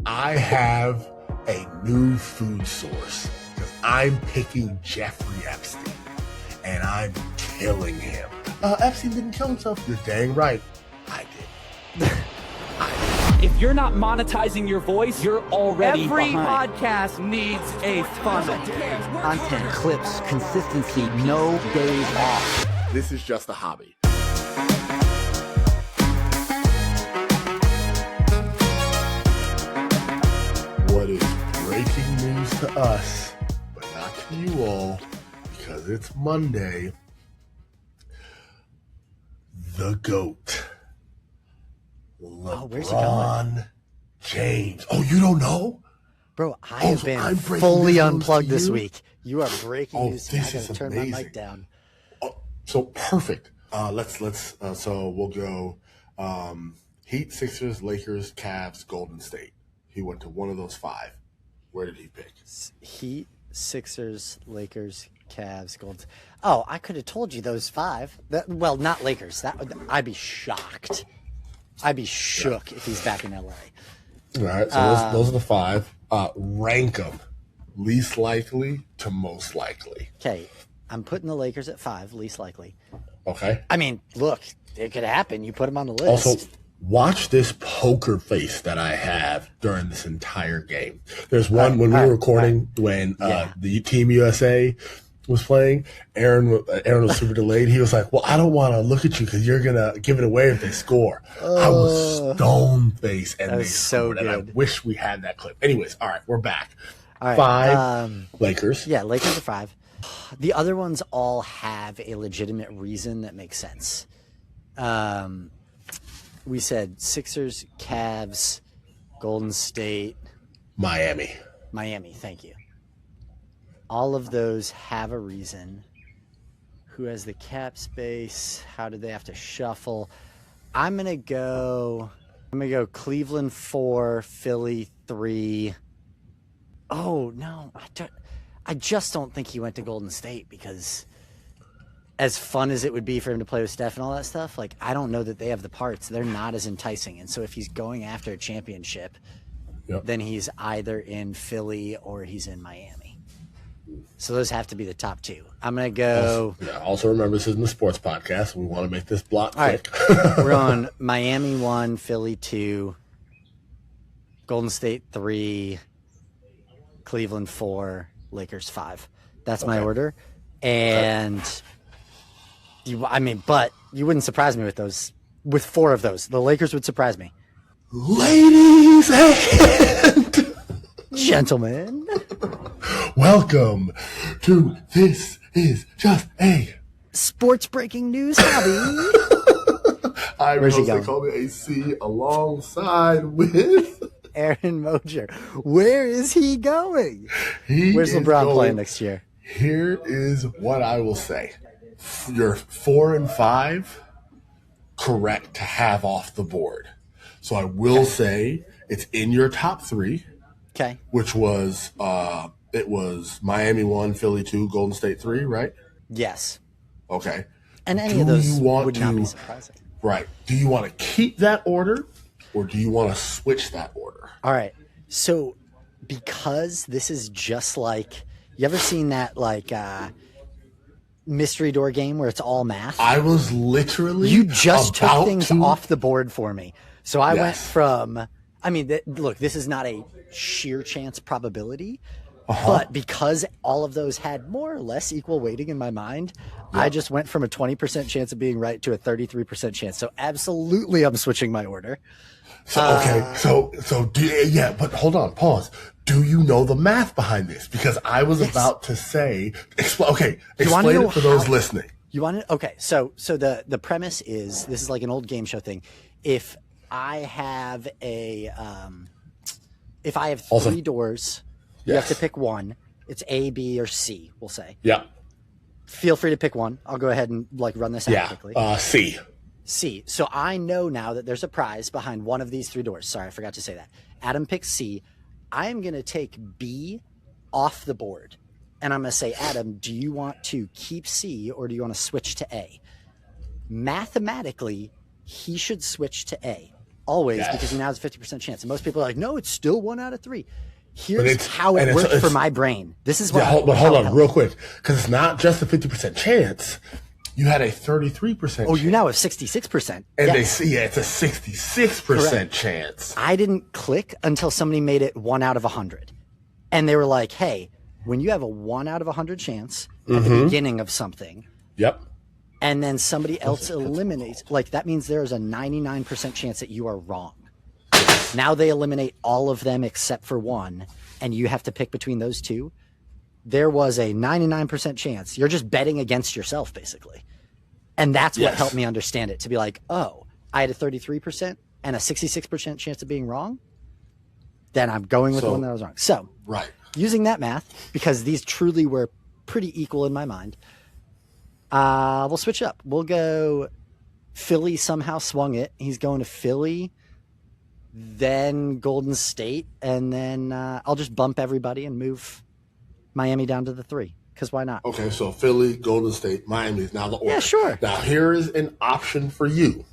I have a new food source because I'm picking Jeffrey Epstein and I'm killing him. Epstein didn't kill himself. You're dang right. I did. If you're not monetizing your voice, you're already Every behind. podcast needs a funnel. Content, clips, consistency, no days off. This is just a hobby. What is breaking news to us, but not to you all, because it's Monday. The GOAT. where's he going? James. Oh, you don't know? Bro, I have been I'm breaking fully news unplugged to this you? week. You are breaking news. This I is gotta turn amazing. my mic down. So perfect. So we'll go Heat, Sixers, Lakers, Cavs, Golden State. He went to one of those five. Where did he pick? Heat, Sixers, Lakers, Cavs, Golden. Oh, I could have told you those five. Well, not Lakers. I'd be shocked. I'd be shook if he's back in LA. All right, so those are the five. Rank them. Least likely to most likely. Okay, I'm putting the Lakers at 5, least likely. Okay. I mean, look, it could happen. You put them on the list. Also, watch this poker face that I have during this entire game. There's one when we were recording when the Team USA was playing. Aaron was super delayed. He was like, well, I don't want to look at you because you're going to give it away if they score. I was stone face and they scored. And I wish we had that clip. Anyways, all right, we're back. All right, 5 Lakers. Yeah, Lakers are 5. The other ones all have a legitimate reason that makes sense. We said Sixers, Cavs, Golden State, Miami. Thank you. All of those have a reason. Who has the cap space? How did they have to shuffle? I'm gonna go Cleveland 4, Philly 3. Oh no, I just don't think he went to Golden State because as fun as it would be for him to play with Steph and all that stuff, like I don't know that they have the parts. They're not as enticing. And so if he's going after a championship, then he's either in Philly or he's in Miami. So those have to be the top 2. I'm going to go. Also remember, this isn't a sports podcast. We want to make this block quick. Right. We're on Miami 1, Philly 2, Golden State 3, Cleveland 4, Lakers 5. That's my order. And but you wouldn't surprise me with those. With 4 of those, the Lakers would surprise me. Ladies and gentlemen, welcome to This Is Just a Sports Breaking News Hobby. I'm Jose Colby AC alongside with Aaron Mojer. Where is he going? Where's LeBron playing next year? Here is what I will say. You're 4 and 5 correct to have off the board. So I will say it's in your top 3. Okay. Which was it was Miami 1, Philly 2, Golden State 3, right? Yes. Okay. And any of those would not be surprising. Right. Do you want to keep that order or do you want to switch that order? All right. So because this is just like, you ever seen that like mystery door game where it's all math? I was literally You just took things off the board for me. So I went from, look, this is not a sheer chance probability, but because all of those had more or less equal weighting in my mind, I just went from a 20% chance of being right to a 33% chance. So absolutely I'm switching my order. So, okay. But hold on, pause. Do you know the math behind this? Because I was about to say, explain it for those listening. You want to? Okay. So the premise is, this is like an old game show thing. If I have three doors, you have to pick one. It's A, B, or C, we'll say. Yeah. Feel free to pick one. I'll go ahead and run this out quickly. C. C. So I know now that there's a prize behind one of these 3 doors. Sorry, I forgot to say that. Adam picks C. I am going to take B off the board. And I'm going to say, Adam, do you want to keep C or do you want to switch to A? Mathematically, he should switch to A. always, Yes. because he now has a 50% chance. And most people are like, no, it's still 1 out of 3. Here's it's- how it and it's- worked for it's- my brain. This is what. Yeah, hold on, real quick, because it's not just a 50% chance. You had a 33%. Oh, you now have 66%. And Yes. they see, it's a 66% chance. I didn't click until somebody made it 1 out of 100. And they were like, hey, when you have a 1 out of 100 chance at the beginning of something, Yep. and then somebody else eliminates, like that means there is a 99% chance that you are wrong. Now they eliminate all of them except for one, and you have to pick between those two. There was a 99% chance. You're just betting against yourself, basically. And that's what Yes. helped me understand it, to be like, oh, I had a 33% and a 66% chance of being wrong. Then I'm going with the one that I was wrong. So Right. using that math, because these truly were pretty equal in my mind, we'll switch up. We'll go Philly somehow swung it. He's going to Philly, then Golden State, and then I'll just bump everybody and move Miami down to the 3, because why not? Okay, so Philly, Golden State, Miami is now the order. Yeah, sure. Now, here is an option for you.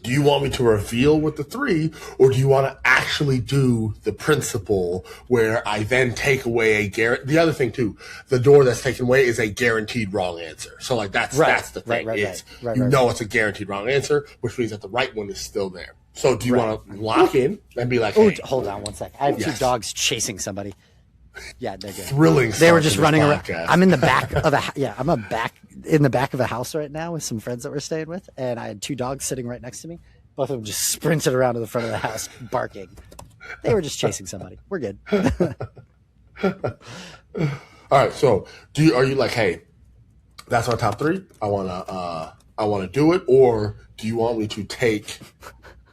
Do you want me to reveal with the 3, or do you want to actually do the principle where I then take away the other thing too, the door that's taken away is a guaranteed wrong answer. So like that's the thing. You know it's a guaranteed wrong answer, which means that the right one is still there. So do you want to lock in and be like, hey, hold on one sec. I have 2 dogs chasing somebody. Yeah, they're good. Thrilling. They were just start running to around. this podcast. I'm in the back of in the back of a house right now with some friends that we're staying with, and I had 2 dogs sitting right next to me. Both of them just sprinted around to the front of the house barking. They were just chasing somebody. We're good. All right. So are you like, hey, that's our top 3. I wanna do it, or do you want me to take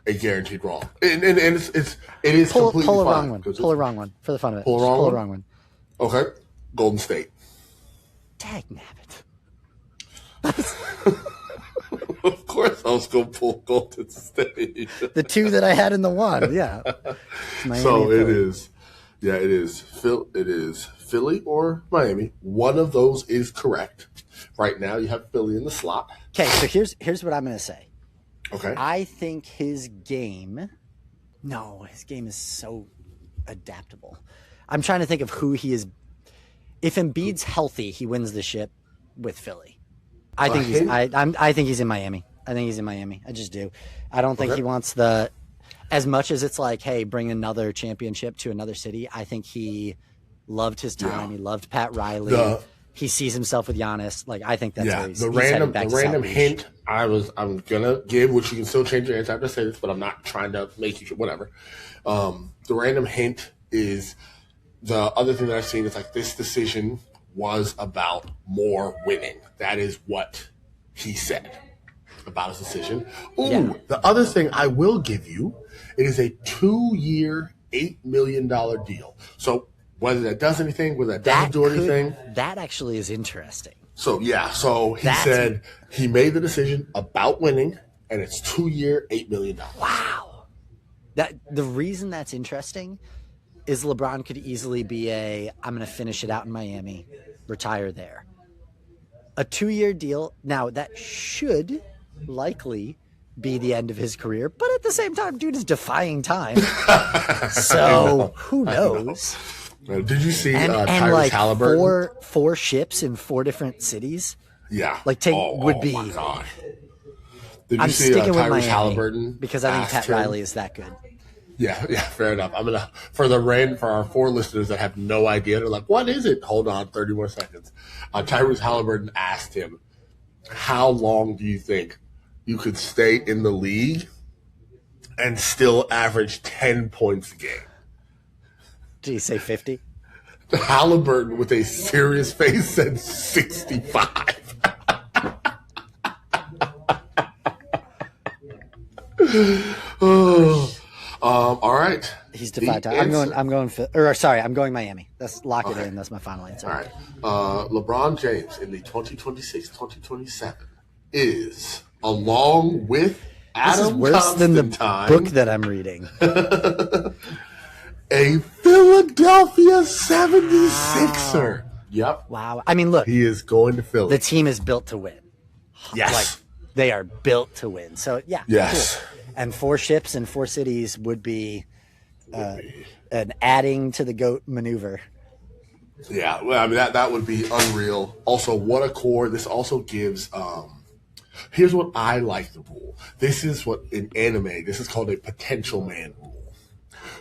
a guaranteed wrong? And it is completely pull a fine, wrong one. Pull a wrong one for the fun of it. Pull a wrong one. Okay. Golden State. Dag nabbit. Of course, I was going to pull Golden State. The 2 that I had in the 1, yeah. Miami So and it Philly. is. Yeah, it is. It is Philly or Miami. One of those is correct. Right now, you have Philly in the slot. Okay, so here's what I'm going to say. Okay. I think his game is so adaptable. I'm trying to think of who he is. If Embiid's healthy, he wins the ship with Philly. I think he's in Miami. I think he's in Miami. I just do. I don't think he wants as much as it's like, hey, bring another championship to another city. I think he loved his time. Yeah. He loved Pat Riley. He sees himself with Giannis. Like, I think that's where he's heading back to random South hint I'm gonna give, which you can still change your answer after I say this, but I'm not trying to make you whatever. The random hint is the other thing that I've seen is like this decision was about more winning. That is what he said about his decision. Ooh, the other thing I will give you, it is a 2-year, $8 million deal. So whether that does anything, whether that doesn't do anything. That actually is interesting. So he said he made the decision about winning, and it's 2-year, $8 million. Wow. The reason that's interesting is LeBron could easily be I'm going to finish it out in Miami, retire there. A 2-year deal. Now, that should likely be the end of his career, but at the same time, dude is defying time. So who knows? Did you see and Tyrese like Halliburton? four ships in 4 different cities? Yeah. would be. Oh, my God. Did you I'm see sticking with Tyrese Miami Halliburton? because I think Pat Riley is that good. Yeah, fair enough. I'm gonna for our 4 listeners that have no idea, they're like, "What is it?" Hold on, 30 more seconds. Tyrese Halliburton asked him, "How long do you think you could stay in the league and still average 10 points a game?" Did he say 50? Halliburton, with a serious face, said 65. All right. He's defied time. I'm going Miami. Let's lock it in. That's my final answer. All right. LeBron James in the 2026-2027 is, along with Adam This is worse than the Constantine, book that I'm reading. a Philadelphia 76er. Yep. Wow. I mean, look, He is going to Philly. the team is built to win. Yes. Like, they are built to win. So, yeah. Yes. Cool. And 4 ships and 4 cities would be an adding to the goat maneuver. Yeah, well, I mean that would be unreal. Also, what a core! This also gives. Here's what I like the rule. This is what in anime. This is called a potential man rule,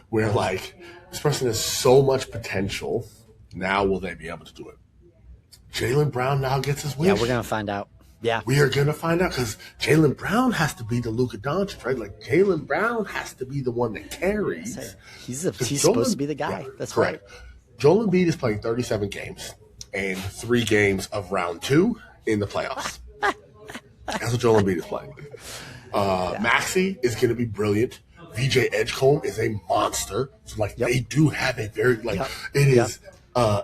where like this person has so much potential. Now will they be able to do it? Jaylen Brown now gets his wish. Yeah, we're gonna find out. Yeah, we are gonna find out because Jaylen Brown has to be the Luka Doncic, right? Like Jaylen Brown has to be the one that carries. He's supposed to be the guy. Yeah, that's correct. Right. Joel Embiid is playing 37 games and 3 games of round 2 in the playoffs. That's what Joel Embiid is playing. Maxey is going to be brilliant. VJ Edgecombe is a monster. So, like, they do have a very, like, it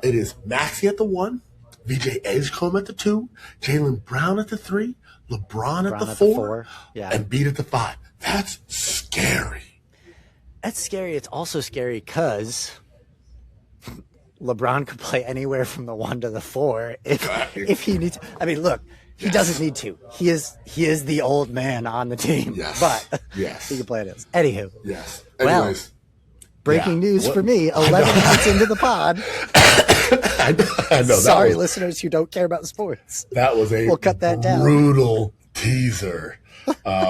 is Maxey at the 1, VJ Edgecombe at the 2, Jaylen Brown at the 3, LeBron at the 4, and Embiid at the 5. That's scary. That's scary. It's also scary because LeBron could play anywhere from the 1 to the 4 if he needs. I mean, look, he doesn't need to. He is the old man on the team. Yes. But he can play it as. Anywho. Yes. Anyways. Well, breaking news for me, 11 minutes into the pod. I know. Sorry, listeners who don't care about sports. That was we'll cut that down. Brutal teaser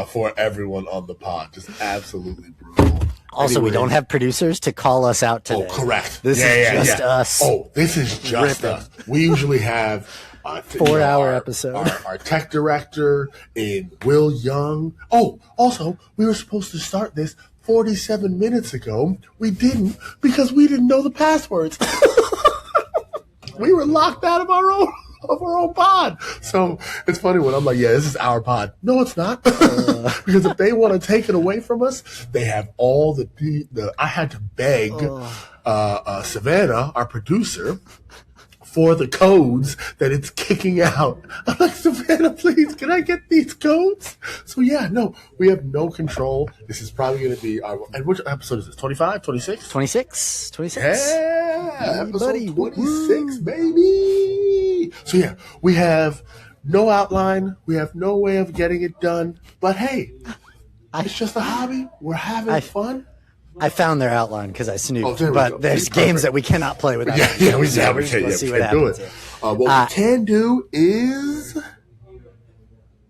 for everyone on the pod. Just absolutely brutal. Also, we don't have producers to call us out today. Oh, correct. This is just us. Oh, this is just us. We usually have 4-hour episode. Our tech director in Will Young. Oh, also, we were supposed to start this 47 minutes ago. We didn't because we didn't know the passwords. We were locked out of our own pod. So it's funny when I'm like, yeah, this is our pod. No, it's not. Because if they want to take it away from us, they have all the I had to beg Savannah, our producer, for the codes that it's kicking out. I'm like, Savannah, please, can I get these codes? So yeah, no, we have no control. This is probably going to be and which episode is this? 25, 26? 26. Yeah, episode 26, baby. So yeah, we have no outline. We have no way of getting it done. But hey, it's just a hobby. We're having fun. I found their outline because I snooped, but there's games that we cannot play without. Yeah, we can't see what happens. What we can do is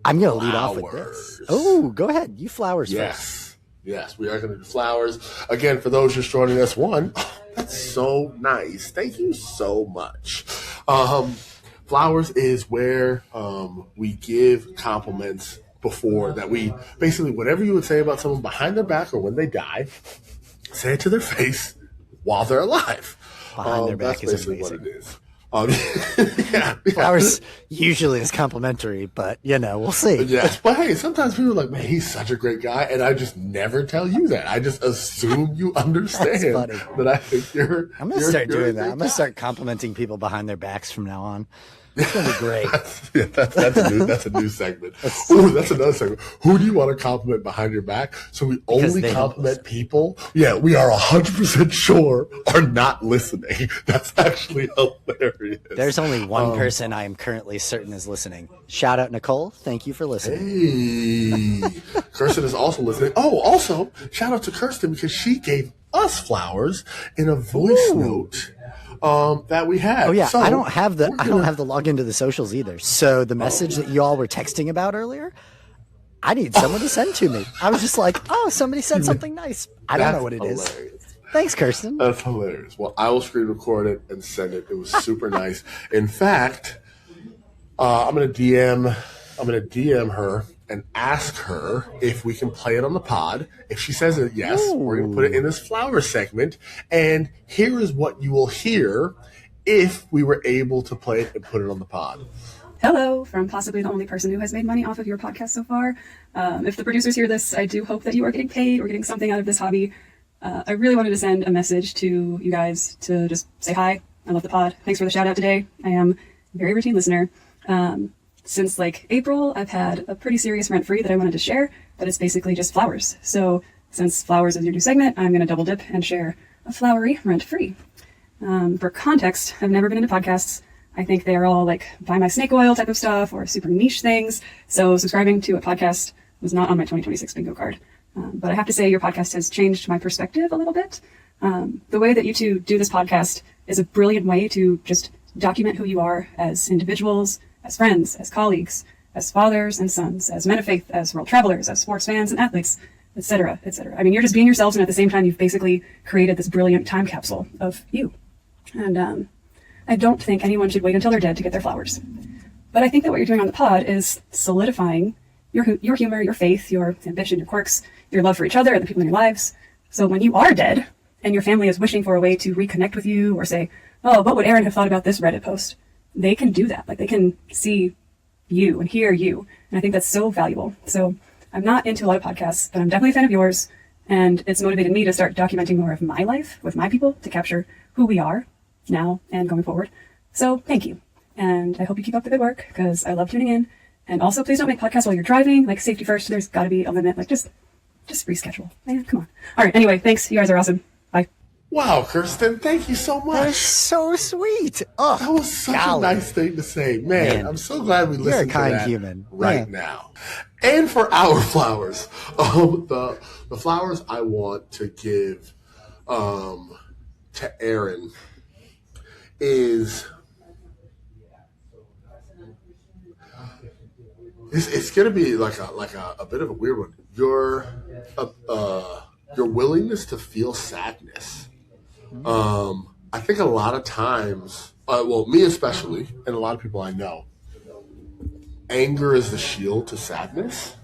I'm going to lead off with this. Oh, go ahead. You flowers first. Yes, we are going to do flowers. Again, for those just joining us, that's so nice. Thank you so much. Flowers is where we give compliments before that we basically whatever you would say about someone behind their back or when they die, say it to their face while they're alive. Behind their back is amazing. What it is. Flowers usually is complimentary, but we'll see. Yes, but hey, sometimes people are like, man, he's such a great guy, and I just never tell you that. I just assume you understand that I think you're. I'm gonna start doing that. I'm gonna start complimenting people behind their backs from now on. It's gonna be great. That's a new segment. Ooh, that's another segment. Who do you want to compliment behind your back? So we only compliment people. Yeah, we are 100% sure are not listening. That's actually hilarious. There's only one person I am currently certain is listening. Shout out Nicole. Thank you for listening. Hey, Kirsten is also listening. Oh, also shout out to Kirsten because she gave us flowers in a voice note. That we had. Oh yeah, so, I don't have the login to the socials either. So the message that you all were texting about earlier, I need someone to send to me. I was just like, oh, somebody said something nice. I don't know what it is. Thanks, Kirsten. That's hilarious. Well, I will screen record it and send it. It was super nice. In fact, I'm gonna DM her and ask her if we can play it on the pod. If she says it, yes, we're going to put it in this flower segment. And here is what you will hear if we were able to play it and put it on the pod. Hello, from possibly the only person who has made money off of your podcast so far. If the producers hear this, I do hope that you are getting paid or getting something out of this hobby. I really wanted to send a message to you guys to just say hi. I love the pod. Thanks for the shout out today. I am a very routine listener. Since April, I've had a pretty serious rent-free that I wanted to share, but it's basically just flowers. So since flowers is your new segment, I'm going to double dip and share a flowery rent-free. For context, I've never been into podcasts. I think they're all buy my snake oil type of stuff or super niche things. So subscribing to a podcast was not on my 2026 bingo card. But I have to say your podcast has changed my perspective a little bit. The way that you two do this podcast is a brilliant way to just document who you are as individuals, as friends, as colleagues, as fathers and sons, as men of faith, as world travelers, as sports fans and athletes, etc., etc. I mean, you're just being yourselves, and at the same time, you've basically created this brilliant time capsule of you. And I don't think anyone should wait until they're dead to get their flowers. But I think that what you're doing on the pod is solidifying your humor, your faith, your ambition, your quirks, your love for each other and the people in your lives. So when you are dead and your family is wishing for a way to reconnect with you or say, oh, what would Aaron have thought about this Reddit post? They can do that. Like, they can see you and hear you. And I think that's so valuable. So I'm not into a lot of podcasts, but I'm definitely a fan of yours. And it's motivated me to start documenting more of my life with my people to capture who we are now and going forward. So thank you. And I hope you keep up the good work, because I love tuning in. And also, please don't make podcasts while you're driving. Like, safety first. There's got to be a limit. Like, just reschedule. Man, come on. All right. Anyway, thanks. You guys are awesome. Bye. Wow, Kirsten, thank you so much. That is so sweet. Oh, that was such a nice thing to say. Man, I'm so glad we listened to that human. right now. And for our flowers, the flowers I want to give to Aaron is... It's going to be like a bit of a weird one. Your willingness to feel sadness. I think a lot of times, me especially, and a lot of people I know, anger is the shield to sadness,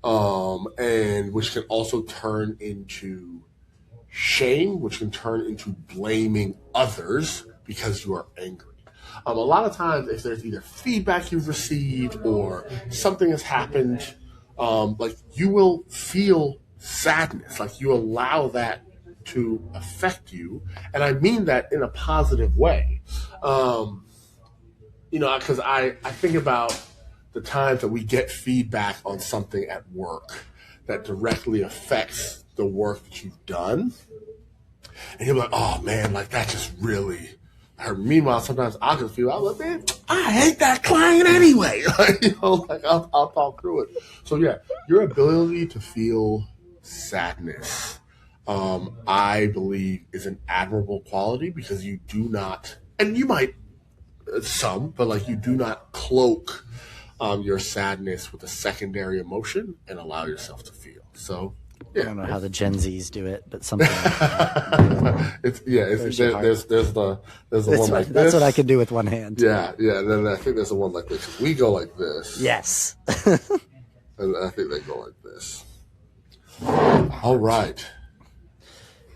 and which can also turn into shame, which can turn into blaming others because you are angry. A lot of times, if there's either feedback you've received or something has happened, like, you will feel sadness, like you allow that to affect you. And I mean that in a positive way. Because I think about the times that we get feedback on something at work that directly affects the work that you've done. And you're like, oh man, like, that just really... Meanwhile, sometimes I just feel, I'm like, man, I hate that client anyway. I'll talk through it. So yeah, your ability to feel sadness, I believe, is an admirable quality, because you do not, and you might, you do not cloak your sadness with a secondary emotion and allow yourself to feel. So. Yeah. I don't know how the Gen Zs do it, but something like that. There's the one like this. That's what I can do with one hand. Yeah. And then I think there's the one like this. We go like this. Yes. And I think they go like this. All right.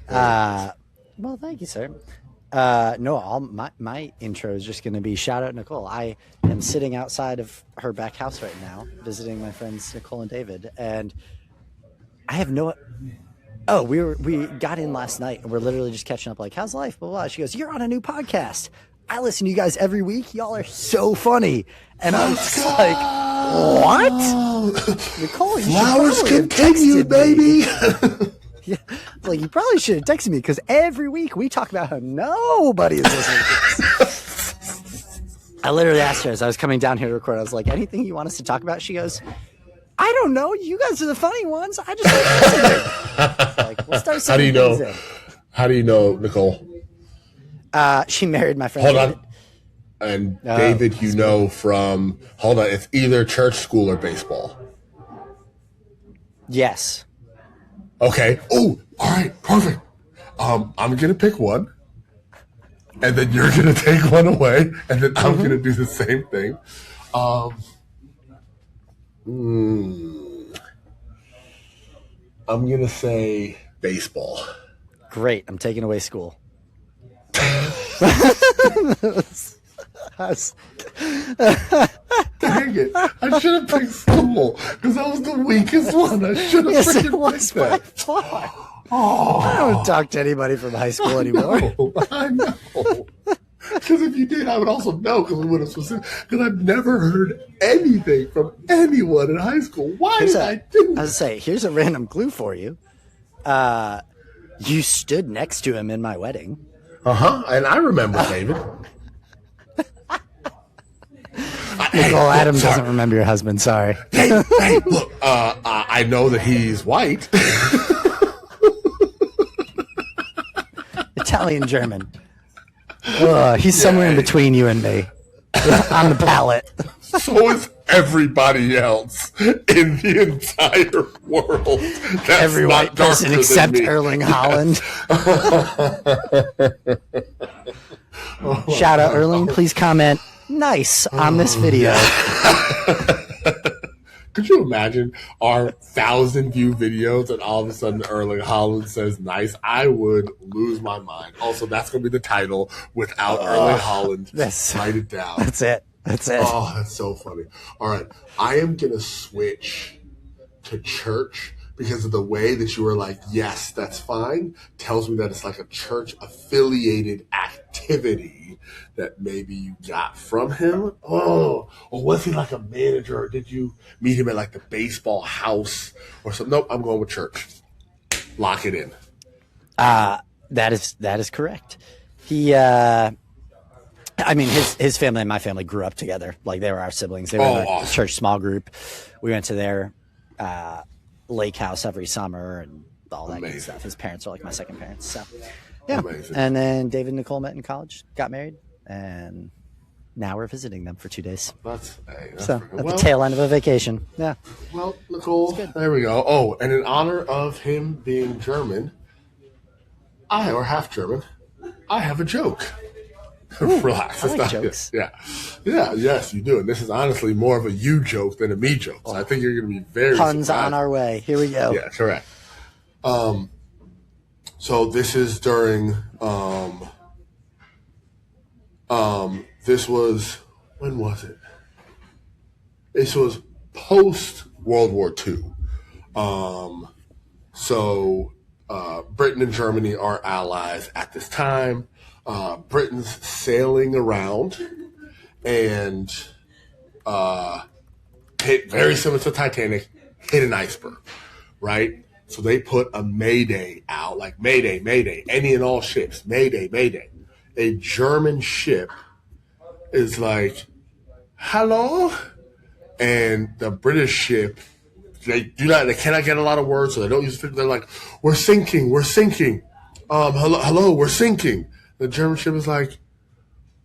Well, thank you, sir. My intro is just going to be shout out Nicole. I am sitting outside of her back house right now, visiting my friends Nicole and David, and I have no. Oh, we got in last night and we're literally just catching up. Like, how's life? Blah, blah. She goes, "You're on a new podcast. I listen to you guys every week. Y'all are so funny." And I was just like, "What?" Nicole, you flowers continue, baby. Yeah, like, you probably should have texted me, because every week we talk about how nobody is listening to this. I literally asked her as I was coming down here to record. I was like, "Anything you want us to talk about?" She goes, "I don't know. You guys are the funny ones. I just like listening." Like, we'll start. How do you know? How do you know, Nicole? She married my friend. Hold David. on. And David, you know from. Hold on. It's either church, school, or baseball. Yes. Okay. Oh, all right. Perfect. I'm gonna pick one, and then you're gonna take one away, and then I'm gonna do the same thing. I'm going to say baseball. Great. I'm taking away school. Dang it. I should have picked school, because that was the weakest one. I should have picked that. I don't talk to anybody from high school anymore. I know. Because if you did, I would also know, because we would have specific. Because I've never heard anything from anyone in high school. Why did I do that? I was say, here's a random clue for you. You stood next to him in my wedding. And I remember David. Nicole Adams doesn't remember your husband. Sorry. Hey, look. I I know that he's white. Italian German. He's somewhere in between you and me on the palette. So is everybody else in the entire world. That's Every white person except Erling Haaland. Shout out Erling. Please comment nice on this video. Could you imagine our 1,000-view videos and all of a sudden Erling Haaland says nice? I would lose my mind. Also, that's going to be the title without Erling Haaland. Write it down. That's it. Oh, that's so funny. All right. I am going to switch to church because of the way that you were like, yes, that's fine, tells me that it's like a church-affiliated activity that maybe you got from him. Oh, or was he like a manager, or did you meet him at like the baseball house or something? Nope, I'm going with church. Lock it in. That is correct. He, his family and my family grew up together. Like, they were our siblings. They were in our church small group. We went to their lake house every summer and all that good stuff. His parents are like my second parents. So, yeah. Amazing. And then David and Nicole met in college, got married, and now we're visiting them for 2 days. That's at the tail end of a vacation. Yeah. Well, Nicole, there we go. Oh, and in honor of him being German, or half German, I have a joke. Relax. I like jokes. Yes, you do. And this is honestly more of a you joke than a me joke. So I think you're going to be very puns surprised. On our way. Here we go. Yeah, correct. So this is during this was, when was it? This was post World War II. So Britain and Germany are allies at this time. Britain's sailing around and hit, very similar to Titanic, hit an iceberg, right? So they put a Mayday out, like Mayday, Mayday, any and all ships, Mayday, Mayday. A German ship is like, hello? And the British ship, they cannot get a lot of words, so they don't use it. They're like, we're sinking. Hello, we're sinking. The German ship is like,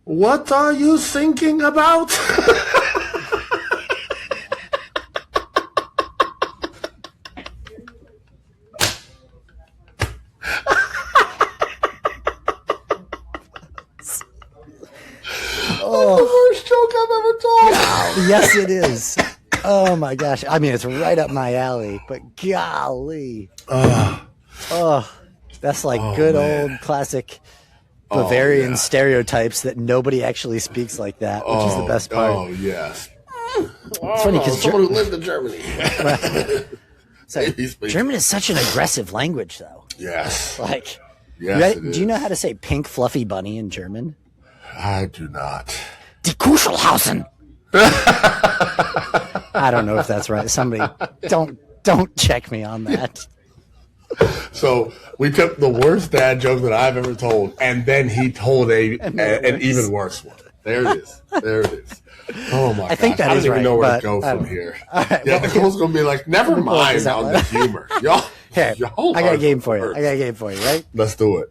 what are you thinking about? That's the worst joke I've ever told. Yes, it is. Oh, my gosh. I mean, it's right up my alley, but golly. That's like good old classic Bavarian stereotypes that nobody actually speaks like that, which is the best part. Oh, yes. It's funny because someone who lived in Germany. German is such an aggressive language, though. Yes. Like, yes, do you know how to say pink fluffy bunny in German? I do not. Die Kuschelhausen. I don't know if that's right. Somebody don't check me on that. So we took the worst dad joke that I've ever told, and then he told an even worse one. There it is. Oh my! I think that I don't is even right, know where to go from here. Right, yeah, Nicole's gonna be like, never mind on the humor. Y'all, I got a game for you. Right? Let's do it.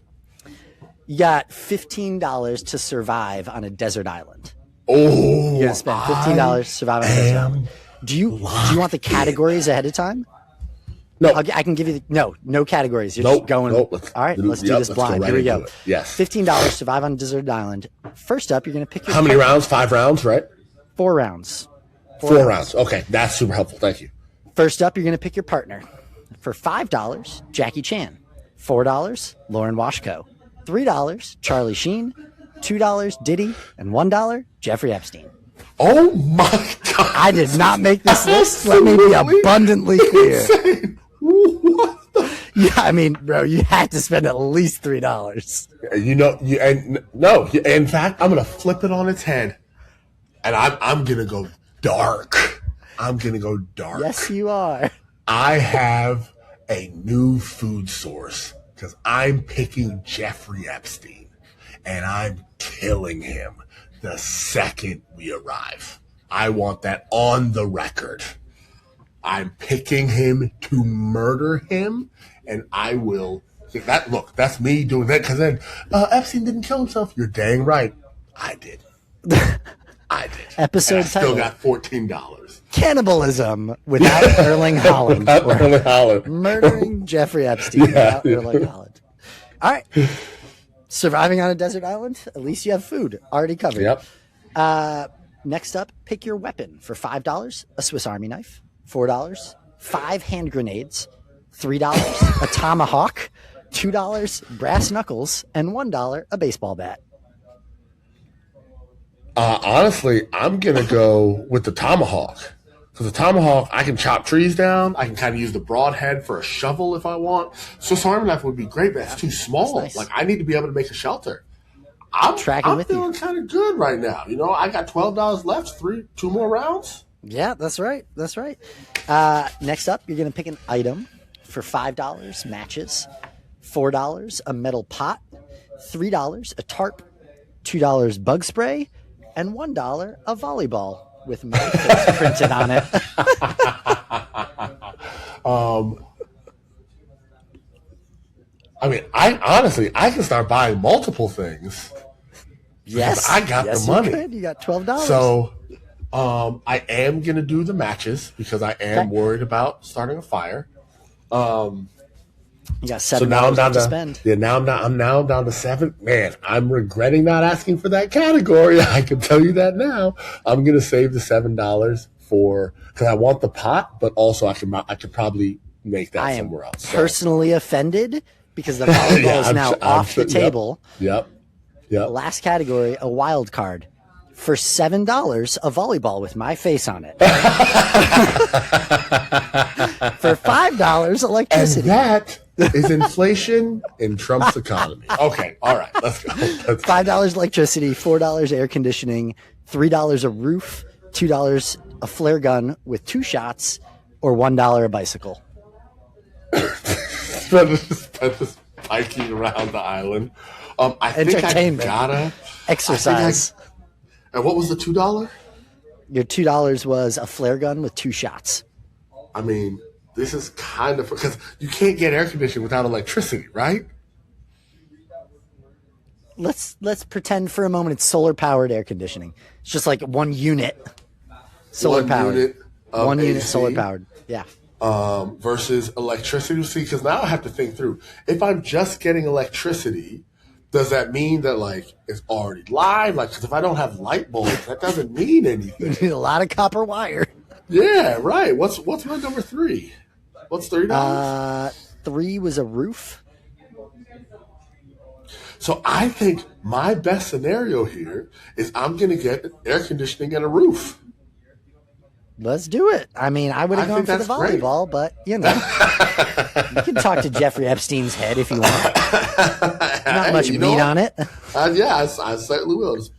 You got $15 to survive on a desert island. Oh, you're gonna spend $15 to survive on a desert island. Do you want the categories ahead of time? No, I can give you no categories. You're just going. All right, let's do this blind. Here we go. Yes, $15 survive on a desert island. First up, you're going to pick your. How many rounds? 5 rounds, right? 4 rounds. 4 rounds. Okay, that's super helpful. Thank you. First up, you're going to pick your partner. For $5, Jackie Chan. $4, Lauren Washko. $3, Charlie Sheen. $2, Diddy, and $1, Jeffrey Epstein. Oh my God! I did not make this list. Let me be abundantly clear. Insane. What the? Yeah, I mean, bro, you had to spend at least $3. In fact, I'm gonna flip it on its head, and I'm gonna go dark. Yes, you are. I have a new food source because I'm picking Jeffrey Epstein, and I'm killing him the second we arrive. I want that on the record. I'm picking him to murder him, and I will. That's me doing that because then Epstein didn't kill himself. You're dang right. I did. I did. Episode and I still title. got $14. Cannibalism without Erling Haaland. Without Erling Haaland. Murdering Jeffrey Epstein without Erling Haaland. All right. Surviving on a desert island? At least you have food. Already covered. Yep. Next up, pick your weapon. For $5, a Swiss Army knife. $4, 5 hand grenades. $3, a tomahawk. $2, brass knuckles. And $1, a baseball bat. Honestly, I'm going to go with the tomahawk. Because the tomahawk, I can chop trees down. I can kind of use the broadhead for a shovel if I want. Swiss Army knife would be great, but it's too small. Nice. Like, I need to be able to make a shelter. I'm feeling kind of good right now. You know, I got $12 left, 2 more rounds. Yeah, that's right. That's right. Next up, you're going to pick an item. For $5, matches. $4, a metal pot. $3, a tarp. $2, bug spray. And $1, a volleyball with my face printed on it. I mean, I can start buying multiple things. Yes, I got the money. You got $12. So, I am gonna do the matches because I am worried about starting a fire. You got $7 now I'm down to spend. Yeah, I'm now down to 7. Man, I'm regretting not asking for that category. I can tell you that now. I'm gonna save the $7 because I want the pot, but also I could probably make that somewhere else. Personally offended because the volleyball is now off the table. Yep. Last category, a wild card. For $7, a volleyball with my face on it. For $5, electricity. And that is inflation in Trump's economy. Okay, all right, let's go. $5 electricity, $4 air conditioning, $3 a roof, $2 a flare gun with 2 shots, or $1 a bicycle. Just biking around the island. I think I gotta exercise. And what was the $2? Your $2 was a flare gun with 2 shots. I mean, this is kind of because you can't get air conditioning without electricity, right? Let's pretend for a moment it's solar powered air conditioning. It's just like 1 unit solar powered. 1 unit solar powered. Yeah. Versus electricity. See, because now I have to think through. If I'm just getting electricity, does that mean that like it's already live? Like, because if I don't have light bulbs, that doesn't mean anything. You need a lot of copper wire. Yeah, right. What's my number 3? What's $3? 3 was a roof. So I think my best scenario here is I'm going to get air conditioning and a roof. Let's do it. I mean, I would have gone for the volleyball, but you know, you can talk to Jeffrey Epstein's head if you want. Not much meat on it. Yeah, I certainly will. Just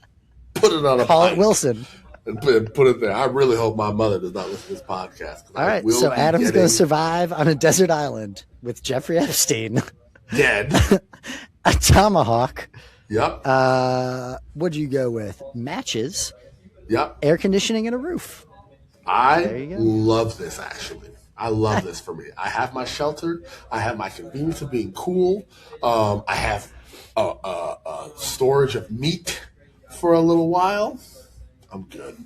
put it on a Call it Wilson. And put it there. I really hope my mother does not listen to this podcast. All right, so Adam's going to survive on a desert island with Jeffrey Epstein. Dead. A tomahawk. Yep. What'd you go with? Matches. Yep. Air conditioning and a roof. I love this, actually. I love this for me. I have my shelter. I have my convenience of being cool. I have a storage of meat for a little while. I'm good.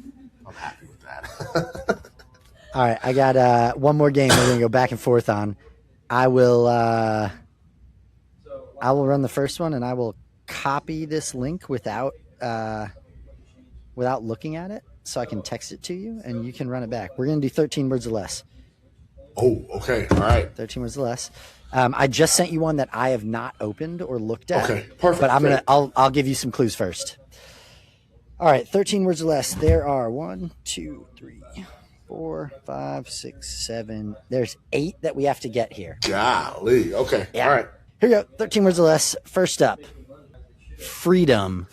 I'm happy with that. All right, I got one more game we're going to go back and forth on. I will run the first one, and I will copy this link without looking at it, so I can text it to you, and you can run it back. We're going to do 13 words or less. Oh, okay. All right. 13 words or less. I just sent you one that I have not opened or looked at. Okay, perfect. But I'll give you some clues first. All right, 13 words or less. There are 1, 2, 3, 4, 5, 6, 7. There's 8 that we have to get here. Golly. Okay. Yeah. All right. Here we go. 13 words or less. First up, freedom.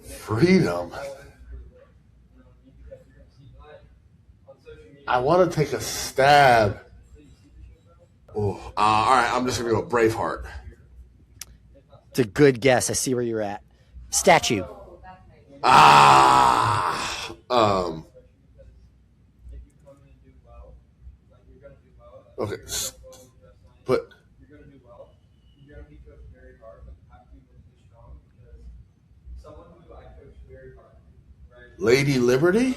Freedom. I want to take a stab. Oh, all right. I'm just going to go Braveheart. It's a good guess. I see where you're at. Statue. Okay, but Lady Liberty?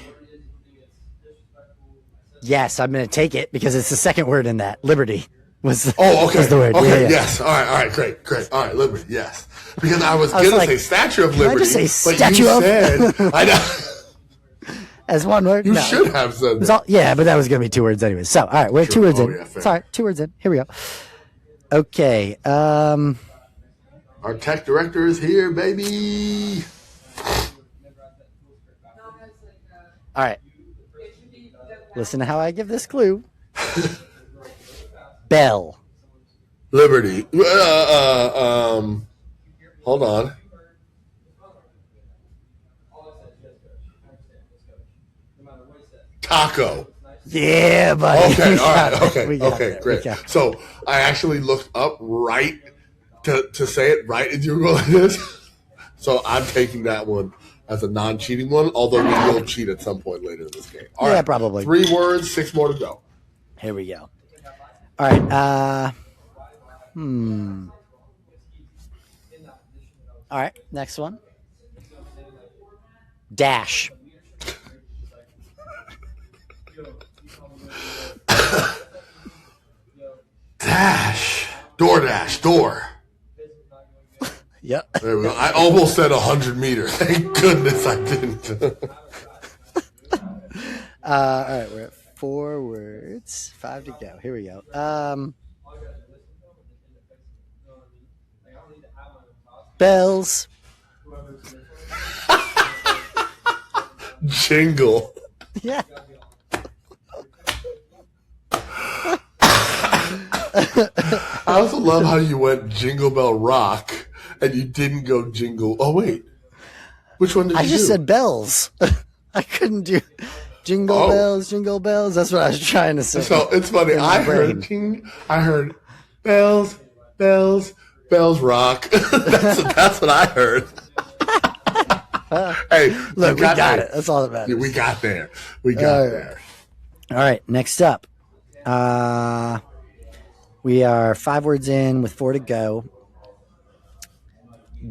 Yes, I'm going to take it because it's the second word in that. Liberty was the, okay. was the word. Okay, Yeah. yes. All right, great. All right, Liberty, yes. Because I was going to say Statue of Liberty. I just say but Statue you of? said, I know. As one word? You No. should have said that. Yeah, but that was going to be 2 words anyway. So, all right, we're 2 words in. Yeah, Sorry, 2 words in. Here we go. Okay. Our tech director is here, baby. All right. Listen to how I give this clue. Bell. Liberty. Hold on. Taco. Yeah, buddy. Okay, all right, okay, there. great. So I actually looked up right to say it right as you were going like this. So I'm taking that one as a non-cheating one, although we will cheat at some point later in this game. All right, probably. 3 words, 6 more to go. Here we go. All right. All right, next one. Dash. Dash. DoorDash. Door. Yep. There we go. I almost said 100 meters. Thank goodness I didn't. All right, we're at 4 words. 5 to go. Here we go. Bells. Jingle. Yeah. I also love how you went Jingle Bell Rock and you didn't go Jingle. Oh, wait. Which one did you do? I just said bells. I couldn't do jingle bells, jingle bells. That's what I was trying to say. So it's funny. I heard bells, bells, bells rock. that's what I heard. Hey, look, we got it. That's all that matters. We got there. We got there. All right, next up. We are 5 words in with 4 to go.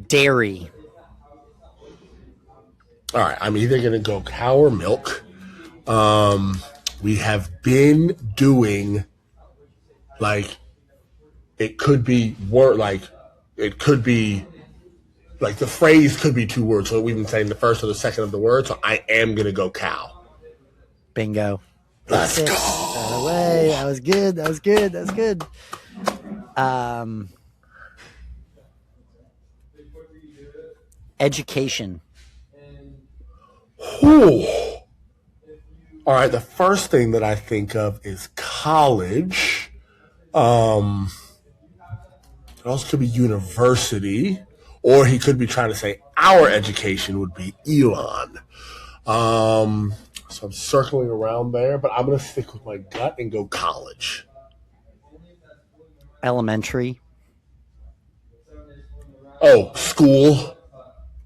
Dairy. All right, I'm either going to go cow or milk. We have been doing, like, it could be word, like, it could be, like, the phrase could be 2 words. So we've been saying the first or the second of the word. So I am going to go cow. Bingo. Let's go. Out of the way. That was good. That was good. That was good. Education. Ooh. All right, the first thing that I think of is college. It also could be university, or he could be trying to say our education would be Elon. So I'm circling around there, but I'm going to stick with my gut and go college. Elementary. Oh, school.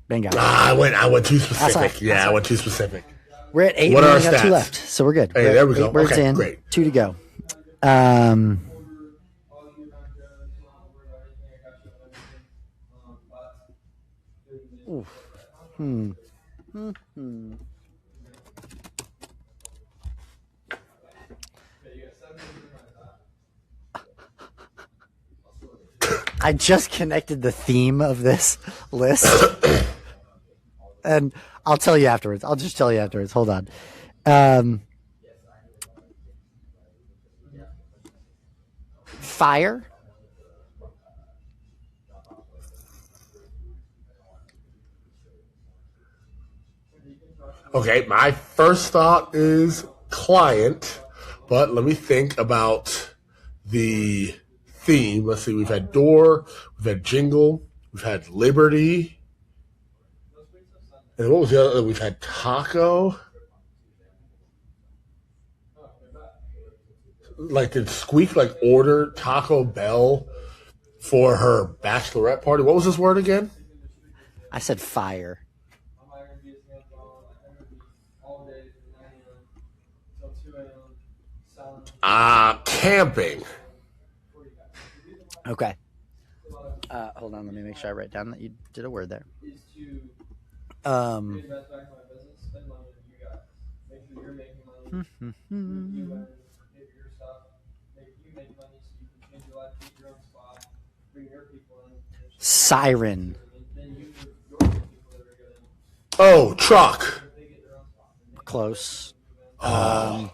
Bingo. I went too specific. That's all right. I went too specific. We're at 8. What We are only our got 2 stats? left, so we're good. Hey, we're there we go. 8 words Okay, in, great. 2 to go. I just connected the theme of this list. And I'll tell you afterwards. I'll just tell you afterwards. Hold on. Fire. Okay, my first thought is client, but let me think about the theme. Let's see, we've had door, we've had jingle, we've had liberty, and what was the other? We've had taco. Like, did Squeak, like, order Taco Bell for her bachelorette party? What was this word again? I said fire. Camping. Okay. Hold on, let me make sure I write down that you did a word there. Siren. Oh, truck. Close. Hold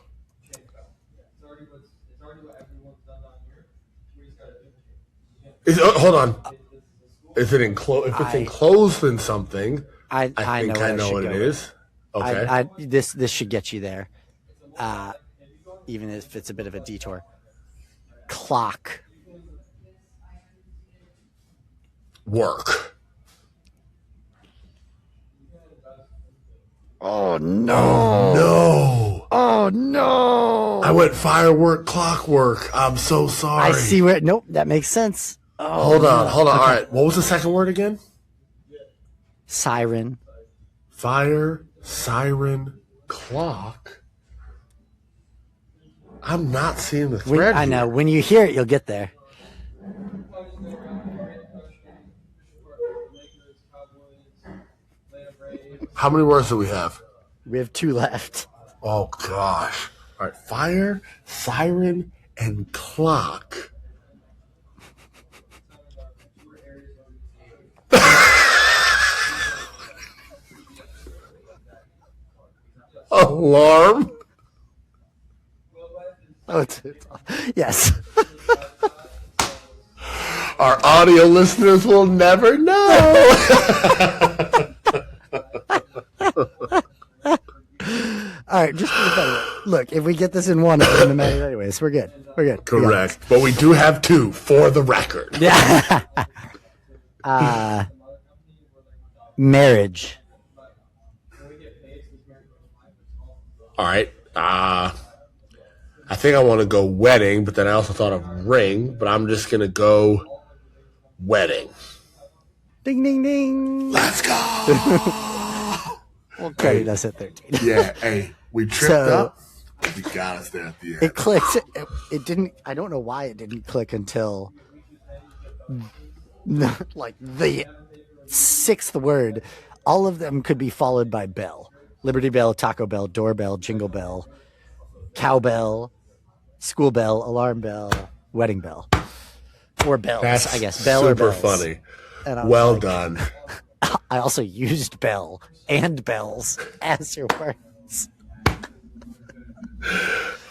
on. Is it enclosed? If it's enclosed in something, I think I know what it is. Okay. This should get you there, even if it's a bit of a detour. Clock. Work. Oh no! No. Oh no! I went firework, clockwork. I'm so sorry. I see where. Nope, that makes sense. Oh, hold on. Okay. All right. What was the second word again? Siren. Fire, siren, clock. I'm not seeing the thread. I know. When you hear it, you'll get there. How many words do we have? We have 2 left. Oh, gosh. All right. Fire, siren, and clock. Alarm. Oh, yes. Our audio listeners will never know. All right, just look. If we get this in one, it doesn't matter anyways. We're good. We're good. Correct, but we do have 2 for the record. Yeah. Marriage. All right. I think I want to go wedding, but then I also thought of ring, but I'm just going to go wedding. Ding, ding, ding. Let's go. Well, credit us at 13. Yeah, hey, we tripped up. We got us there at the end. It clicked. It didn't. I don't know why it didn't click until like the 6th word. All of them could be followed by bell. Liberty Bell, Taco Bell, doorbell, jingle bell, cowbell, school bell, alarm bell, wedding bell, or bells. That's I guess bell or bells. Super funny. Well done. I also used bell and bells as your words.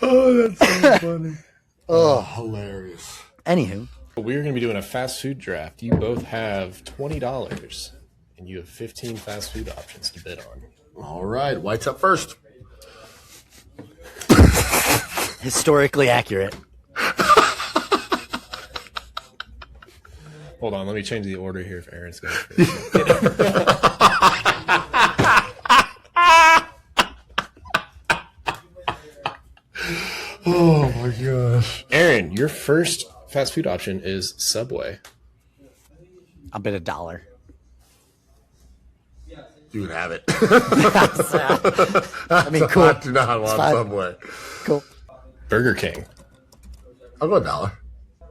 Oh, that's so funny. Oh, hilarious. Anywho, we're going to be doing a fast food draft. You both have $20, and you have 15 fast food options to bid on. All right, White's up first. historically accurate. Hold on, let me change the order here if Aaron's going to. Oh my gosh. Aaron, your first fast food option is Subway. I'll bet $1. You can have it. I mean, cool. I do not want Subway. Cool. Burger King. I'll go $1.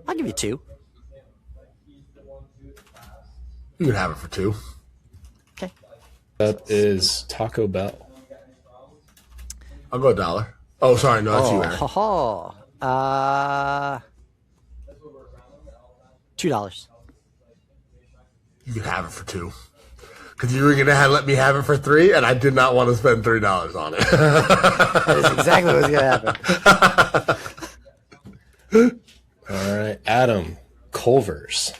I'll give you 2. You can have it for 2. Okay. That is Taco Bell. I'll go $1. Oh, sorry, no, that's you, Aaron. $2. You can have it for 2. Because you were going to let me have it for 3, and I did not want to spend $3 on it. That is exactly what's going to happen. All right, Adam, Culver's.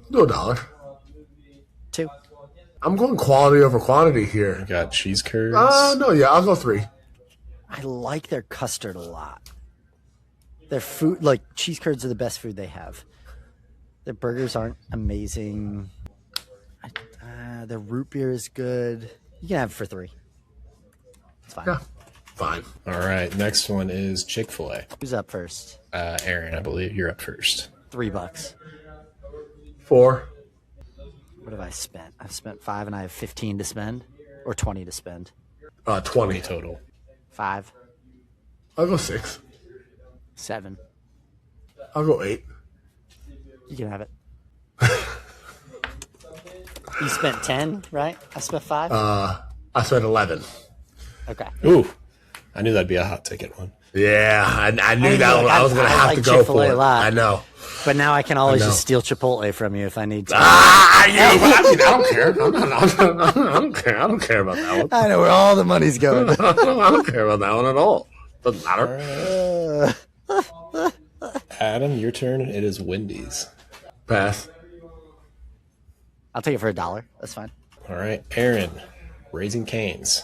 No $1. 2. I'm going quality over quantity here. I got cheese curds. No, yeah, I'll go 3. I like their custard a lot. Their food, like cheese curds, are the best food they have. Their burgers aren't amazing. Their root beer is good. You can have it for 3. It's fine. Yeah, fine. All right, next one is Chick-fil-A. Who's up first? Aaron, I believe you're up first. $3. 4. What have I spent? I've spent 5 and I have 15 to spend, or 20 to spend. 20 total. 5. I'll go 6. 7. I'll go 8. You can have it. You spent 10, right? I spent 5. I spent 11. Okay. Ooh, I knew that'd be a hot ticket one. Yeah, I knew mean, that look, one. I was going to have like to go Chick-fil-A for a it. lot. I know. But now I can always I know. just steal Chipotle from you if I need to. I don't care. I don't care. I don't care about that one. I know where all the money's going. I don't care about that one at all. Doesn't matter. Adam, your turn. It is Wendy's. Pass. I'll take it for $1. That's fine. All right, Aaron, Raising Cane's.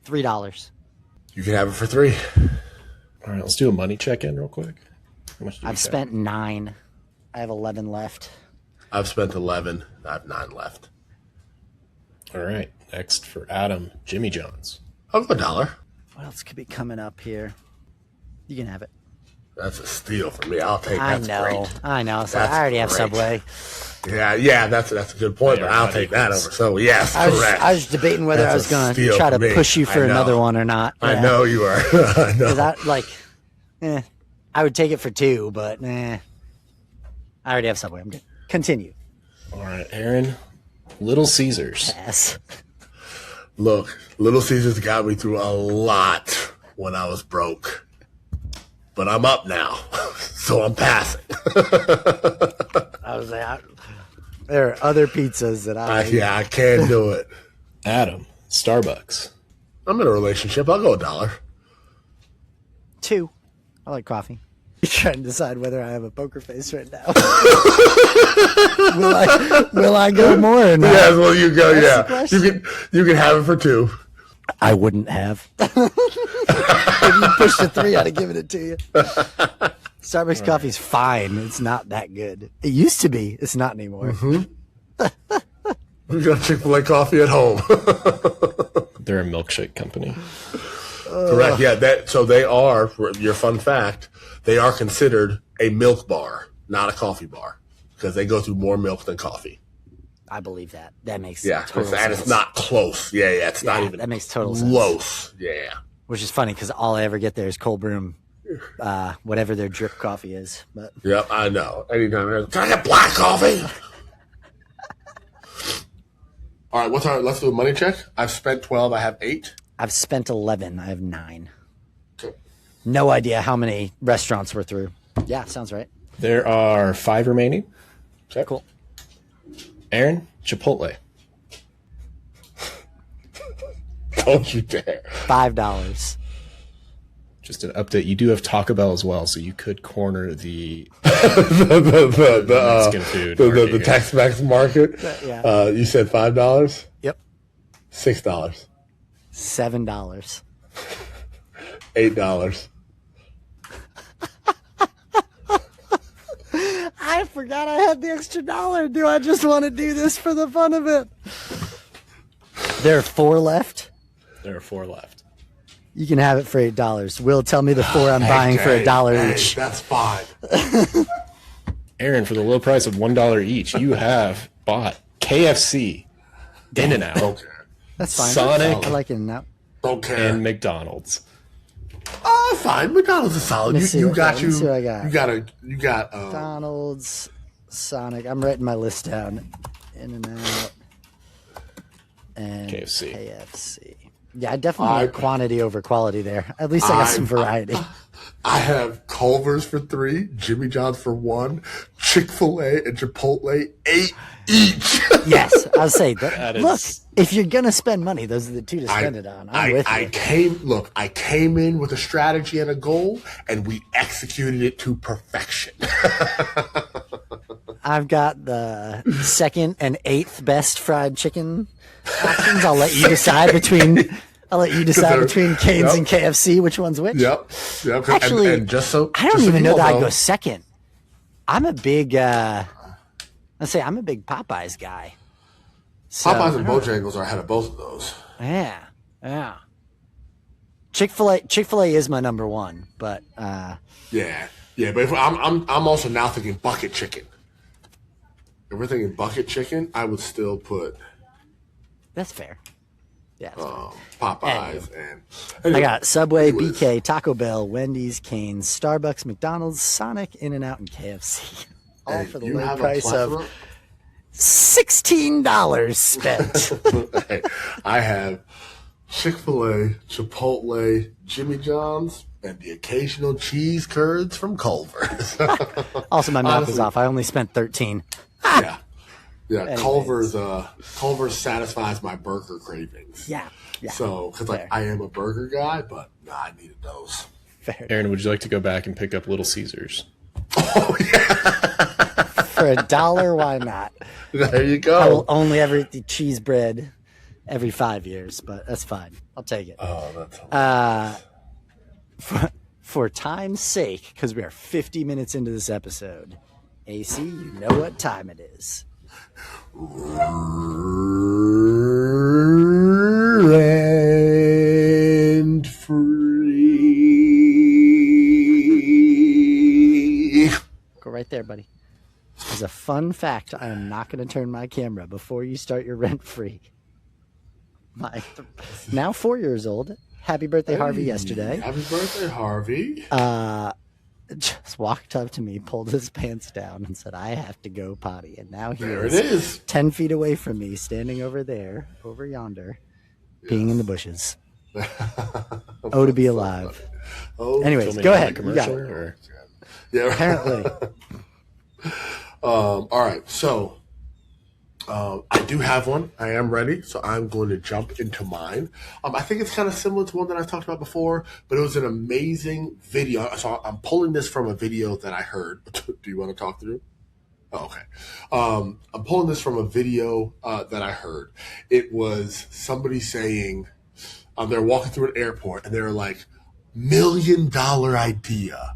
$3. You can have it for 3. All right, let's do a money check-in real quick. How much did I've you spent 9. I have 11 left. I've spent 11. I have 9 left. All right, next for Adam, Jimmy John's. I'll go $1. What else could be coming up here? You can have it. That's a steal for me. I'll take I that's know. great. I know. So That's I already have great. Subway. Yeah, that's a good point, but I'll take that over. So, yes, correct. I was debating whether That's I was a going steal to try to for me. push you for I know. another one or not. I Yeah. know you are. I know. Because I would take it for 2, but I already have Subway. I'm good. Continue. All right, Aaron, Little Caesars. Pass. Look, Little Caesars got me through a lot when I was broke. But I'm up now, so I'm passing. I was like, there are other pizzas that I can't do it. Adam, Starbucks. I'm in a relationship. I'll go $1. 2. I like coffee. You're trying to decide whether I have a poker face right now. will I go more or not? Yes, well, you go. That's the Yeah, question. you can have it for 2. I wouldn't have. If you pushed a 3, I'd have given it to you. Starbucks coffee's fine. It's not that good. It used to be. It's not anymore. We got Chick-fil-A coffee at home. They're a milkshake company. Correct. Yeah. So they are. For your fun fact, they are considered a milk bar, not a coffee bar, because they go through more milk than coffee. I believe that. That makes and total sense. it's not close. Yeah. It's not even. That makes total sense. Close. Yeah. Which is funny because all I ever get there is cold brew, whatever their drip coffee is. But Yep. I know. Anytime. Can I get black coffee? All right. Let's do a money check. I've spent 12. I have 8. I've spent 11. I have 9. Okay. No idea how many restaurants we're through. Yeah, sounds right. There are 5 remaining. Okay. Cool. Aaron, Chipotle. Don't you dare. $5. Just an update. You do have Taco Bell as well, so you could corner the Mexican food. the market here. Tex-Mex market. Yeah. You said $5. Yep. $6. $7. $8. I forgot I had the extra $1. Do I just want to do this for the fun of it? There are 4 left. There are 4 left. You can have it for $8. Will, tell me the 4 I'm buying for $1 each. That's fine. Aaron, for the low price of $1 each, you have bought KFC, In-N-Out, Okay. That's fine. Sonic. I like it now. Okay. and McDonald's. Oh, fine. McDonald's is solid. Let me see You what- got let me see what I got. You got McDonald's, Sonic. I'm writing my list down. In-N-Out. And KFC. KFC. Yeah, I definitely like quantity over quality there. At least I got some variety. I have Culver's for 3, Jimmy John's for 1, Chick-fil-A and Chipotle 8 each. Yes, I'll say that. That Look, is- if you're gonna spend money, those are the 2 to spend it on. I'm with you. I came in with a strategy and a goal, and we executed it to perfection. I've got the 2nd and 8th best fried chicken options. I'll let you decide between. I'll let you decide they're- between Cane's yep. and KFC which one's which. Yep. Actually, and just so I don't just so even you know that all I'd go second. I'm a big. I'm a big Popeyes guy. So, Popeyes and Bojangles are ahead of both of those. Yeah. Chick-fil-A is my number 1, but Yeah. But if I'm also now thinking bucket chicken. If we're thinking bucket chicken, I would still put. that's fair. Yeah, it's fine. Popeyes, and I anyway, got Subway, anyways. BK, Taco Bell, Wendy's, Cane's, Starbucks, McDonald's, Sonic, In-N-Out, and KFC. All Hey, for the you low have a price of plethora? $16 spent. Hey, I have Chick-fil-A, Chipotle, Jimmy John's, and the occasional cheese curds from Culver's. Also, my mouth is Honestly. off. I only spent 13. Yeah. Yeah, Anyways. Culver's satisfies my burger cravings. Yeah. So, because Fair. I am a burger guy, but no, I needed those. Fair. Aaron, would you like to go back and pick up Little Caesars? Oh yeah, For $1, why not? there you I will go. only ever eat the cheese bread every 5 years, but that's fine. I'll take it. Oh, that's hilarious. For time's sake, because we are 50 minutes into this episode, AC, you know what time it is. Rent free. Go right there, buddy. As a fun fact, I am not going to turn my camera before you start your rent free. My now 4 years old. Happy birthday, Harvey, yesterday. Happy birthday, Harvey. Just walked up to me, pulled his pants down, and said, I have to go potty. And now he There it is is. 10 feet away from me, standing over there, over yonder, peeing in the bushes. Oh, to be alive. Oh, Anyways, Filming go a ahead. You got commercial, it. or yeah. Apparently. All right, so I do have one. I am ready, so I'm going to jump into mine. I think it's kind of similar to one that I talked about before, but it was an amazing video. So I'm pulling this from a video that I heard. Do you want to talk through? Oh, okay. I'm pulling this from a video that I heard. It was somebody saying they're walking through an airport, and they were like, $1 million idea.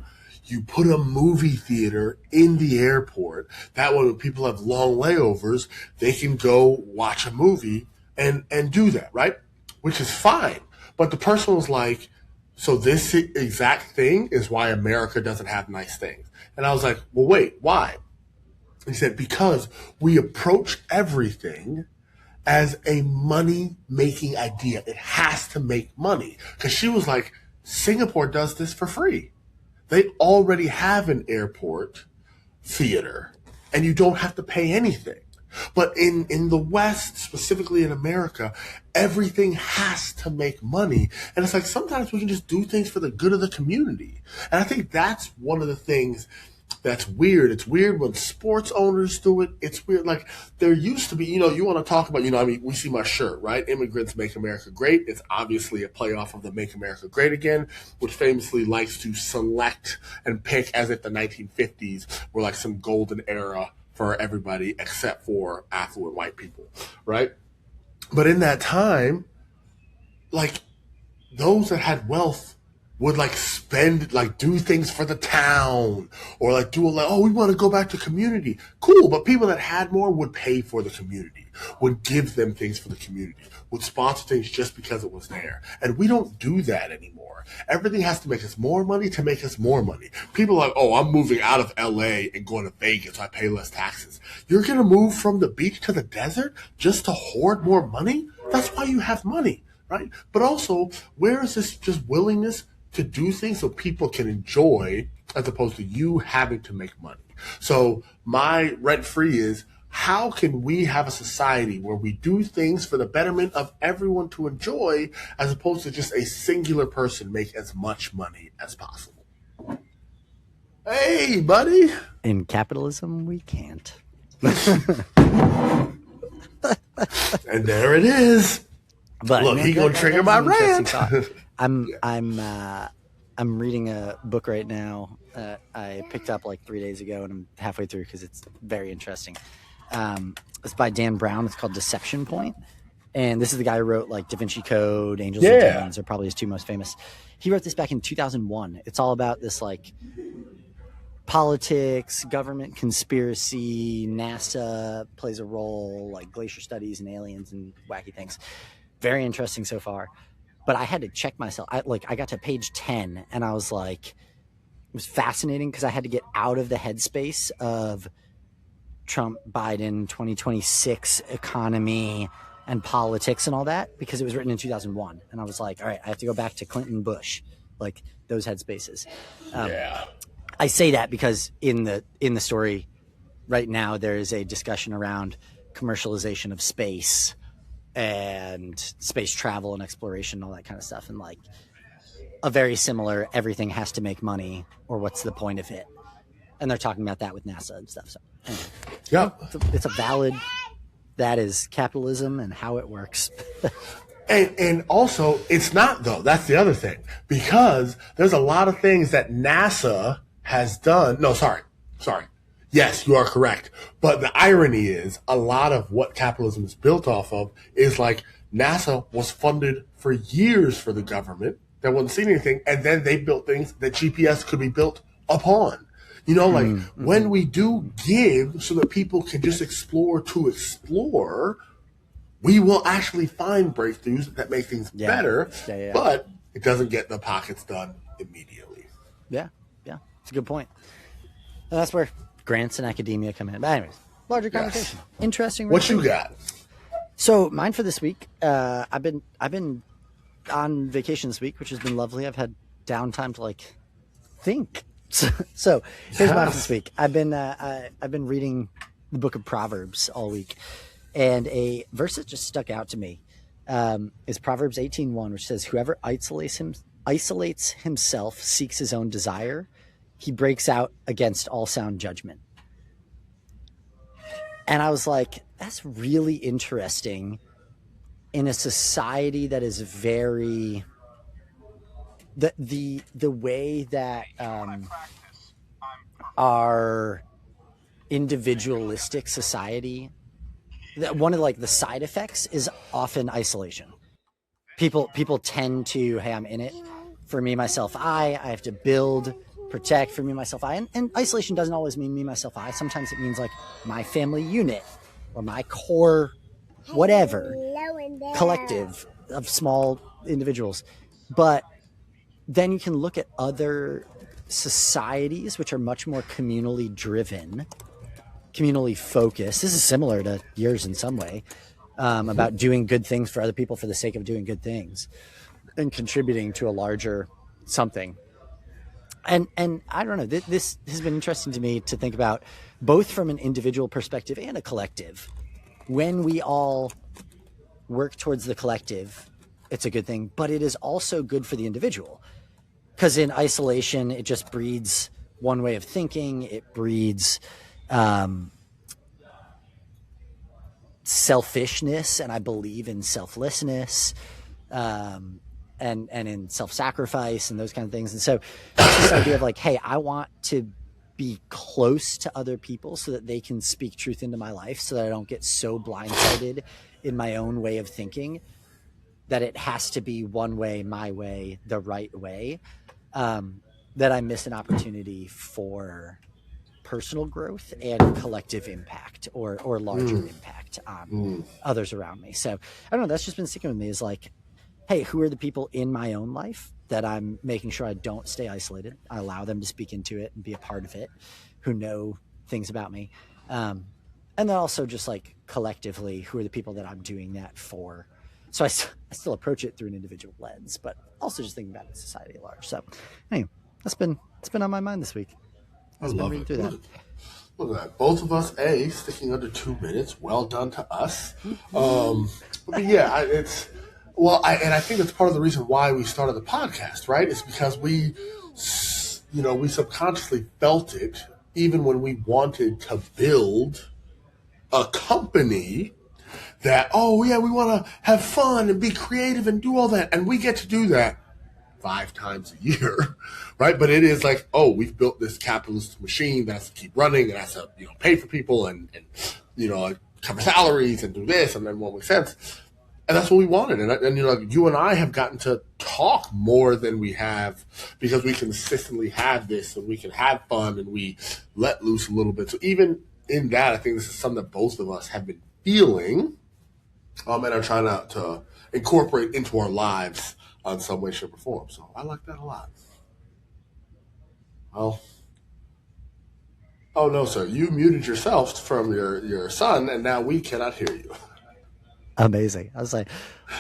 You put a movie theater in the airport. That way, when people have long layovers, they can go watch a movie and do that, right? Which is fine. But the person was like, so this exact thing is why America doesn't have nice things. And I was like, well, wait, why? He said, because we approach everything as a money-making idea. It has to make money. Because she was like, Singapore does this for free. They already have an airport theater, and you don't have to pay anything. But in the West, specifically in America, everything has to make money. And it's like sometimes we can just do things for the good of the community. And I think that's one of the things that's weird. It's weird when sports owners do it. It's weird. Like there used to be, you want to talk about, I mean, we see my shirt, right? Immigrants Make America Great. It's obviously a playoff of the Make America Great Again, which famously likes to select and pick as if the 1950s were like some golden era for everybody except for affluent white people, right? But in that time, like those that had wealth would like spend, like do things for the town or like do we want to go back to community. Cool. But people that had more would pay for the community, would give them things for the community, would sponsor things just because it was there. And we don't do that anymore. Everything has to make us more money to make us more money. People are like, oh, I'm moving out of LA and going to Vegas so I pay less taxes. You're going to move from the beach to the desert just to hoard more money? That's why you have money, right? But also, where is this just willingness to do things so people can enjoy as opposed to you having to make money? So my rent-free is, how can we have a society where we do things for the betterment of everyone to enjoy as opposed to just a singular person make as much money as possible? Hey, buddy. In capitalism, we can't. And there it is. But Look, he gonna trigger my rant. I'm reading a book right now I picked up like 3 days ago, and I'm halfway through because it's very interesting. It's by Dan Brown. It's called Deception Point. And this is the guy who wrote like Da Vinci Code, Angels and Demons are probably his two most famous. He wrote this back in 2001. It's all about this like politics, government conspiracy, NASA plays a role, like glacier studies and aliens and wacky things. Very interesting so far. But I had to check myself. I got to page 10 and I was like, it was fascinating because I had to get out of the headspace of Trump, Biden, 2026 economy, and politics and all that because it was written in 2001. And I was like, all right, I have to go back to Clinton, Bush, like those headspaces. Yeah. I say that because in the story right now, there is a discussion around commercialization of space and space travel and exploration and all that kind of stuff. And like a very similar, everything has to make money or what's the point of it? And they're talking about that with NASA and stuff. So anyway, Yeah. it's a valid, that is capitalism and how it works. And also, it's not, though. That's the other thing. Because there's a lot of things that NASA has done. No, sorry. Yes, you are correct. But the irony is, a lot of what capitalism is built off of is like NASA was funded for years for the government that wasn't seeing anything. And then they built things that GPS could be built upon. You know, like when we do give so that people can just explore to explore, we will actually find breakthroughs that make things better, but it doesn't get the pockets done immediately. Yeah. It's a good point. And that's where grants and academia come in. But anyways, larger conversation. Interesting. What you got? So mine for this week, I've been on vacation this week, which has been lovely. I've had downtime to like think. So here's mine for this week. I've been reading the book of Proverbs all week, and a verse that just stuck out to me is Proverbs 18:1, which says, "Whoever isolates himself seeks his own desire. He breaks out against all sound judgment." And I was like, that's really interesting in a society that is very the way that our individualistic society, one of like the side effects is often isolation. People tend to, hey, I'm in it for me, myself, I have to build, protect for me, myself, I. And isolation doesn't always mean me, myself, I. Sometimes it means like my family unit or my core, whatever, collective of small individuals. But then you can look at other societies which are much more communally driven, communally focused. This is similar to yours in some way, about doing good things for other people for the sake of doing good things and contributing to a larger something. And I don't know, this has been interesting to me to think about both from an individual perspective and a collective. When we all work towards the collective, it's a good thing, but it is also good for the individual. Because in isolation, it just breeds one way of thinking. It breeds selfishness, and I believe in selflessness, and in self-sacrifice and those kind of things. And so this idea of like, hey, I want to be close to other people so that they can speak truth into my life, so that I don't get so blindsided in my own way of thinking that it has to be one way, my way, the right way, that I miss an opportunity for personal growth and collective impact or larger impact on others around me. So I don't know, that's just been sticking with me, is like, hey, who are the people in my own life that I'm making sure I don't stay isolated? I allow them to speak into it and be a part of it, who know things about me. And then also just like collectively, who are the people that I'm doing that for? So I still approach it through an individual lens, but also just thinking about it in society at large. So anyway, it's been on my mind this week. I love it. Look at that. Both of us, sticking under 2 minutes. Well done to us. But yeah, I think that's part of the reason why we started the podcast, right? It's because we subconsciously felt it even when we wanted to build a company that, we want to have fun and be creative and do all that. And we get to do that 5 times a year, right? But it is like, we've built this capitalist machine that has to keep running and has to, pay for people and cover salaries and do this and then won't make sense. And that's what we wanted. And you and I have gotten to talk more than we have because we consistently have this and we can have fun and we let loose a little bit. So even in that, I think this is something that both of us have been feeling and are trying to incorporate into our lives on some way, shape, or form. So I like that a lot. Well, oh no, sir. You muted yourself from your son, and now we cannot hear you. Amazing. I was like,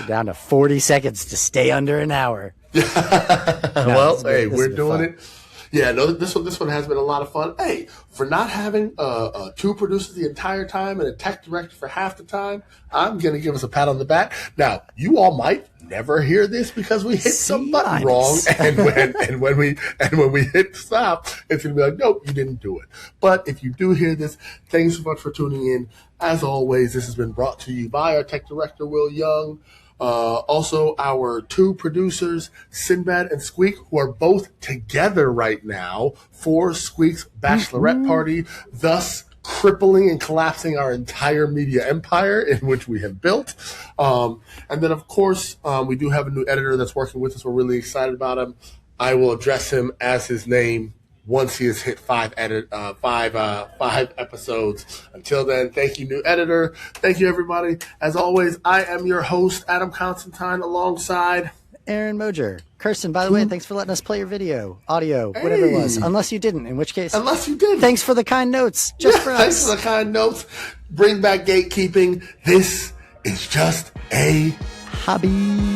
we're down to 40 seconds to stay under an hour. Well, hey, we're doing it. Yeah, no, this one has been a lot of fun. Hey, for not having two producers the entire time and a tech director for half the time, I'm gonna give us a pat on the back. Now, you all might never hear this because we hit some button wrong, and when we hit stop, it's gonna be like, nope, you didn't do it. But if you do hear this, thanks so much for tuning in. As always, this has been brought to you by our tech director, Will Young. Also, our two producers, Sinbad and Squeak, who are both together right now for Squeak's bachelorette party, thus crippling and collapsing our entire media empire in which we have built. And then, of course, we do have a new editor that's working with us. We're really excited about him. I will address him as his name once he has hit five episodes. Until then, thank you, new editor. Thank you, everybody. As always, I am your host, Adam Constantine, alongside Aaron Mojer. Kirsten, by the way, thanks for letting us play your video, audio, whatever it was. Unless you didn't, in which case. Unless you did. Thanks for the kind notes, just for us. Thanks for the kind notes. Bring back gatekeeping. This is just a hobby.